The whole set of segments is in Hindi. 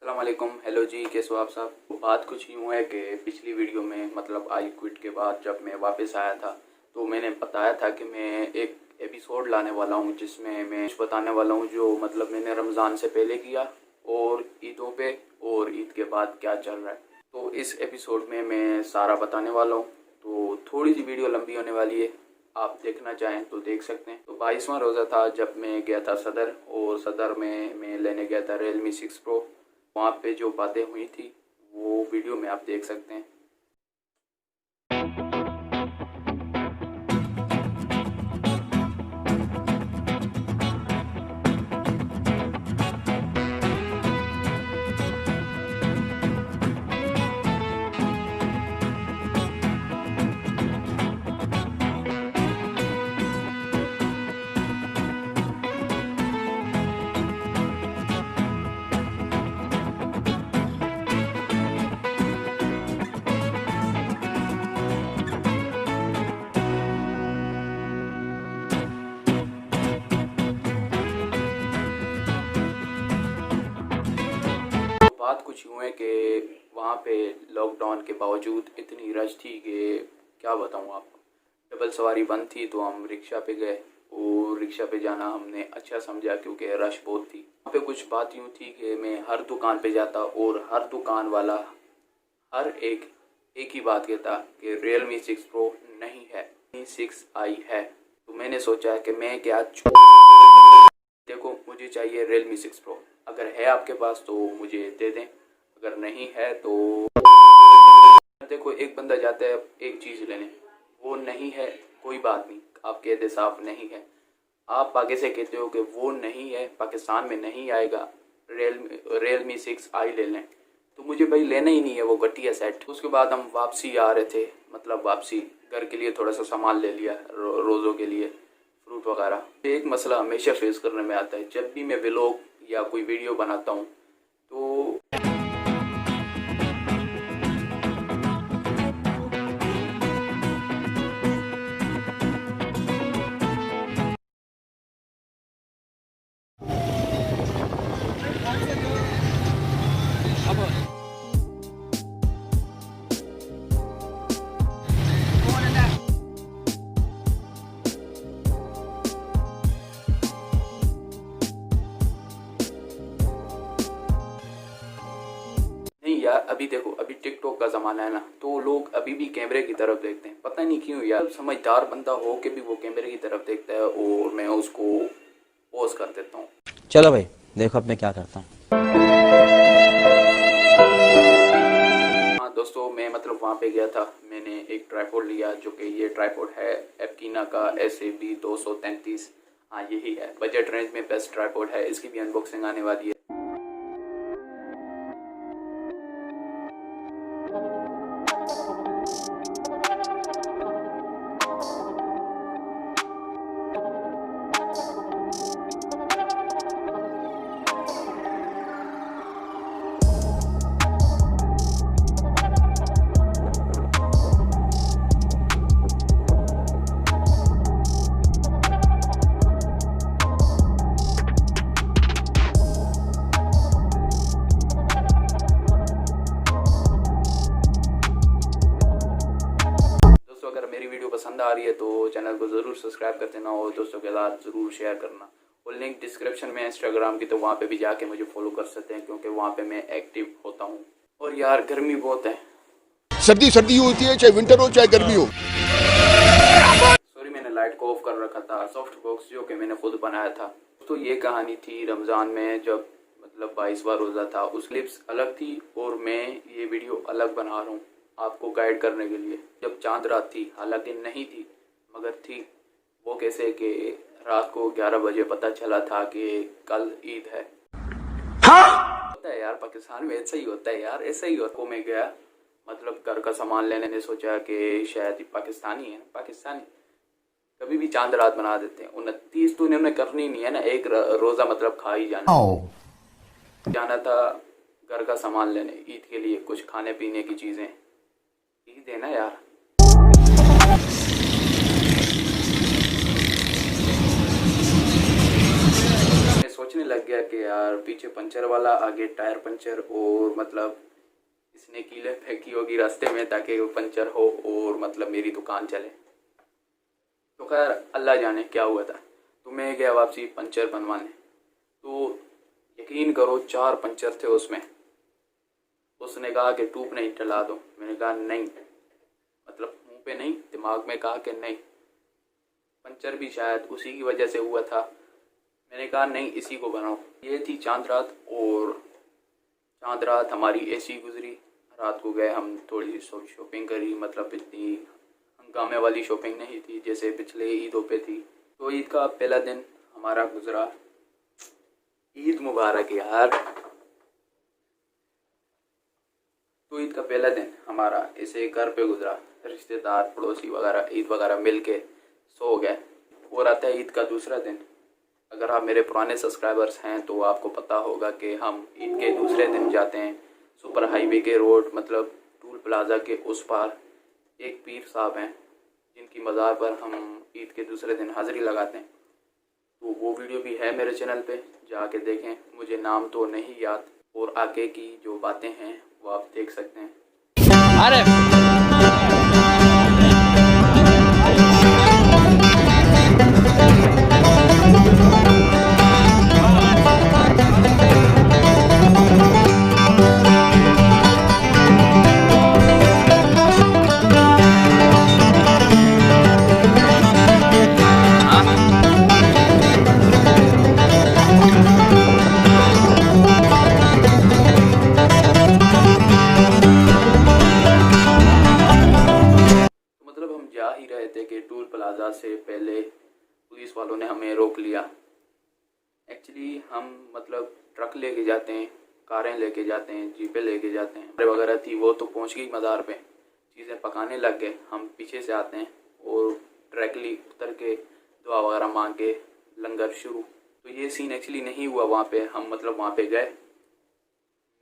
अस्सलाम वालेकुम। हेलो जी, कैसे हो आप सब। बात कुछ यूँ है कि पिछली वीडियो में मतलब आई क्विट के बाद जब मैं वापस आया था तो मैंने बताया था कि मैं एक एपिसोड लाने वाला हूँ जिसमें मैं कुछ बताने वाला हूँ जो मतलब मैंने रमज़ान से पहले किया और ईदों पे और ईद के बाद क्या चल रहा है। तो इस एपिसोड में मैं सारा बताने वाला हूँ, तो थोड़ी सी वीडियो लंबी होने वाली है। आप देखना चाहें तो देख सकते हैं। तो 22वां रोज़ा था जब मैं गया था सदर, और सदर में मैं लेने गया था Realme 6 Pro। वहाँ पे जो बातें हुई थी वो वीडियो में आप देख सकते हैं। बात कुछ यूँ है कि वहाँ पे लॉकडाउन के बावजूद इतनी रश थी कि क्या बताऊँ आपको। डबल सवारी बंद थी तो हम रिक्शा पे गए, और रिक्शा पे जाना हमने अच्छा समझा क्योंकि रश बहुत थी। वहाँ पे कुछ बात यूँ थी कि मैं हर दुकान पे जाता और हर दुकान वाला हर एक ही बात कहता कि Realme 6 Pro नहीं है, 6i है। तो मैंने सोचा कि मैं क्या देखो, मुझे चाहिए Realme 6 Pro। अगर है आपके पास तो मुझे दे दें, अगर नहीं है तो देखो, एक बंदा जाता है एक चीज़ लेने, वो नहीं है, कोई बात नहीं, आप कह दे साफ नहीं है। आप आगे से कहते हो कि वो नहीं है, पाकिस्तान में नहीं आएगा, Realme 6i ले लें, तो मुझे भाई लेना ही नहीं है वो घटिया सेट। उसके बाद हम वापसी आ रहे थे, मतलब वापसी घर के लिए थोड़ा सा सामान ले लिया, रोज़ों के लिए फ्रूट वगैरह। एक मसला हमेशा फेस करने में आता है जब भी मैं व्लॉग या कोई वीडियो बनाता हूँ, तो नहीं यार, अभी देखो, अभी टिकटॉक का ज़माना है ना, तो लोग अभी भी कैमरे की तरफ देखते हैं। पता नहीं क्यों यार, समझदार बंदा हो के भी वो कैमरे की तरफ देखता है और मैं उसको पॉज कर देता हूँ। चलो भाई, देखो अब मैं क्या करता हूँ। हाँ दोस्तों, मैं मतलब वहाँ पे गया था, मैंने एक ट्राइपॉड लिया जो कि ये ट्राइपॉड है एपकीना का SAB 233। हाँ यही है, बजट रेंज में बेस्ट ट्राइपॉड है। इसकी भी अनबॉक्सिंग आने वाली है। दोस्तों, अगर मेरी वीडियो पसंद आ रही है तो चैनल को ज़रूर सब्सक्राइब कर देना और दोस्तों के साथ ज़रूर शेयर करना। और लिंक डिस्क्रिप्शन में इंस्टाग्राम की, तो वहाँ पे भी जाके मुझे फॉलो कर सकते हैं क्योंकि वहाँ पे मैं एक्टिव होता हूँ। और यार गर्मी बहुत है, सर्दी सर्दी होती है, चाहे विंटर हो चाहे गर्मी हो। सॉरी, मैंने लाइट को ऑफ कर रखा था। सॉफ्ट बॉक्स जो कि मैंने खुद बनाया था। तो ये कहानी थी रमज़ान में, जब मतलब 22वां रोज़ा था। उस क्लिप्स अलग थी और मैं ये वीडियो अलग बना रहा हूँ आपको गाइड करने के लिए। जब चांद रात थी, हालांकि नहीं थी मगर थी। वो कैसे कि रात को 11 बजे पता चला था कि कल ईद है। होता है यार, पाकिस्तान में ऐसा ही होता है यार, ऐसा ही होता। मैं गया मतलब घर का सामान लेने, ने सोचा कि शायद पाकिस्तानी है, पाकिस्तानी कभी भी चांद रात बना देते हैं। 29 तो इन्होंने करनी नहीं है ना, एक रोज़ा मतलब खा ही जाना था घर का सामान लेने ईद के लिए, कुछ खाने पीने की चीज़ें। ईद है ना यार। मैं सोचने लग गया कि यार पीछे पंचर वाला, आगे टायर पंचर, और मतलब इसने कीलें फेंकी होगी रास्ते में ताकि वो पंचर हो और मतलब मेरी दुकान चले। तो खैर अल्लाह जाने क्या हुआ था। तो मैं गया वापसी पंचर बनवाने, तो यकीन करो 4 पंचर थे उसमें। उसने कहा कि ट्यूब नहीं डला दो। मैंने कहा नहीं, मतलब मुंह पे नहीं, दिमाग में कहा कि नहीं। पंचर भी शायद उसी की वजह से हुआ था। मैंने कहा नहीं, इसी को बनाओ। ये थी चांद रात, और चांद रात हमारी ऐसी गुजरी। रात को गए हम, थोड़ी शॉपिंग करी, मतलब इतनी हंगामे वाली शॉपिंग नहीं थी जैसे पिछले ईदों पे थी। तो ईद का पहला दिन हमारा गुजरा। ईद मुबारक यार। तो ईद का पहला दिन हमारा ऐसे घर पे गुजरा। रिश्तेदार पड़ोसी वगैरह ईद वगैरह मिल के सो गए। और आता है ईद का दूसरा दिन। अगर आप मेरे पुराने सब्सक्राइबर्स हैं तो आपको पता होगा कि हम ईद के दूसरे दिन जाते हैं सुपर हाईवे के रोड, मतलब टूल प्लाजा के उस पार एक पीर साहब हैं जिनकी मज़ार पर हम ईद के दूसरे दिन हाज़िरी लगाते हैं। तो वो वीडियो भी है मेरे चैनल पे, जाके देखें। मुझे नाम तो नहीं याद, और आगे की जो बातें हैं वो आप देख सकते हैं। मतलब हम जा ही रहे थे कि टूल प्लाजा से पहले पुलिस वालों ने हमें रोक लिया। एक्चुअली हम मतलब ट्रक लेके जाते हैं, कारें लेके जाते हैं, जीपें लेके जाते हैं वगैरह थी। वो तो पहुंच गई मज़ार पे, चीज़ें पकाने लग गए। हम पीछे से आते हैं और डायरेक्टली उतर के दुआ वगैरह मांग के लंगर शुरू। तो ये सीन एक्चुअली नहीं हुआ वहाँ पे। हम मतलब वहाँ पे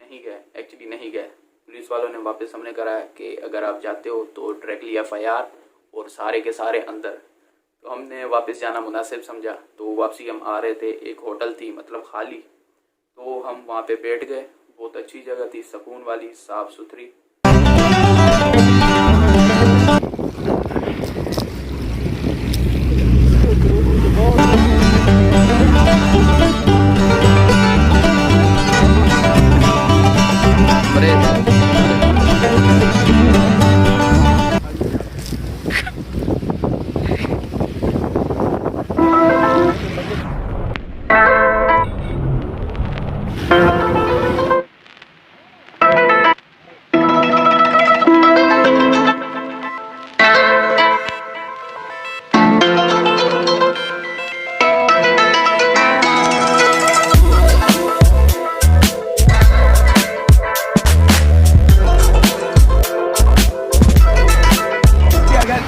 नहीं गए। पुलिस वालों ने वापस हमने कराया कि अगर आप जाते हो तो डायरेक्टली FIR और सारे के सारे अंदर। तो हमने वापस जाना मुनासिब समझा। तो वापसी हम आ रहे थे, एक होटल थी मतलब खाली, तो हम वहाँ पे बैठ गए। बहुत अच्छी जगह थी, सुकून वाली, साफ़ सुथरी।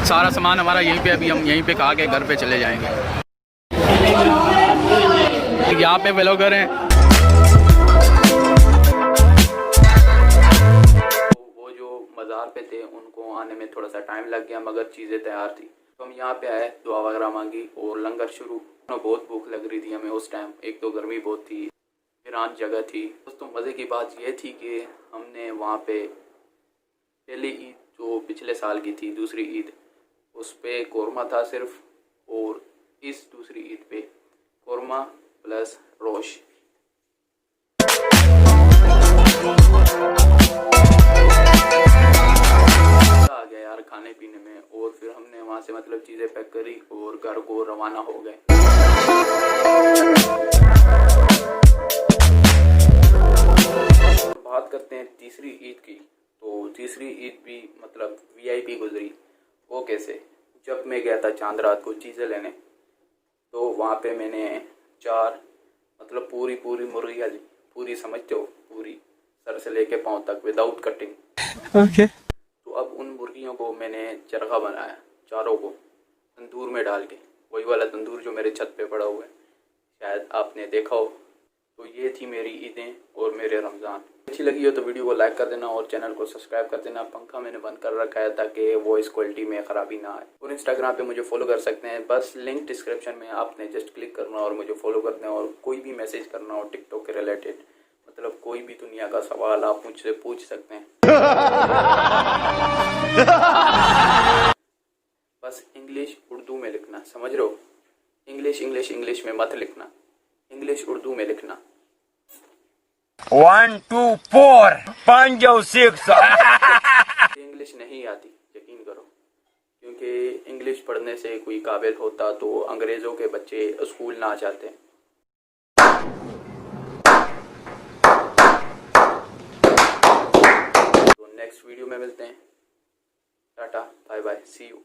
सारा सामान हमारा यहीं पे, अभी हम यहीं पे खा के घर पे चले जाएंगे। यहाँ पे व्लॉगर हैं। वो जो मज़ार पे थे उनको आने में थोड़ा सा टाइम लग गया, मगर चीज़ें तैयार थी। तो हम यहाँ पे आए, दुआ वगैरह मांगी और लंगर शुरू। बहुत भूख लग रही थी हमें उस टाइम। एक तो गर्मी बहुत थी, वीरान जगह थी। दोस्तों मज़े की बात ये थी कि हमने वहाँ पे पहली ईद जो पिछले साल की थी, दूसरी ईद, उस पे कोरमा था सिर्फ, और इस दूसरी ईद पे कोरमा प्लस रोश। आ गया यार खाने पीने में। और फिर हमने वहाँ से मतलब चीज़ें पैक करी और घर को रवाना हो गए। बात करते हैं तीसरी ईद की। तो तीसरी ईद भी मतलब VIP गुजरी। वो कैसे? जब मैं गया था चांद रात को चीज़ें लेने, तो वहाँ पे मैंने 4 मतलब पूरी मुर्गियाँ ली। पूरी समझते हो, पूरी सर से लेके पाँव तक विदाउट कटिंग। ओके। तो अब उन मुर्गियों को मैंने चरखा बनाया, चारों को तंदूर में डाल के। वही वाला तंदूर जो मेरे छत पे पड़ा हुआ है, शायद आपने देखा हो। तो ये थी मेरी ईदें और मेरे रमज़ान। अच्छी लगी हो तो वीडियो को लाइक कर देना और चैनल को सब्सक्राइब कर देना। पंखा मैंने बंद कर रखा है ताकि वॉइस क्वालिटी में ख़राबी ना आए। और इंस्टाग्राम पे मुझे फॉलो कर सकते हैं, बस लिंक डिस्क्रिप्शन में आपने जस्ट क्लिक करना और मुझे फॉलो कर देना। और कोई भी मैसेज करना हो टिकटॉक के रिलेटेड, मतलब कोई भी दुनिया का सवाल आप मुझसे पूछ सकते हैं। बस इंग्लिश उर्दू में लिखना, समझ रहे हो? इंग्लिश इंग्लिश इंग्लिश में मत लिखना, इंग्लिश उर्दू में लिखना। 1 2 4 5 6 इंग्लिश नहीं आती, यकीन करो, क्योंकि इंग्लिश पढ़ने से कोई काबिल होता तो अंग्रेज़ों के बच्चे स्कूल ना जाते। तो नेक्स्ट वीडियो में मिलते हैं। Tata bye bye, see you.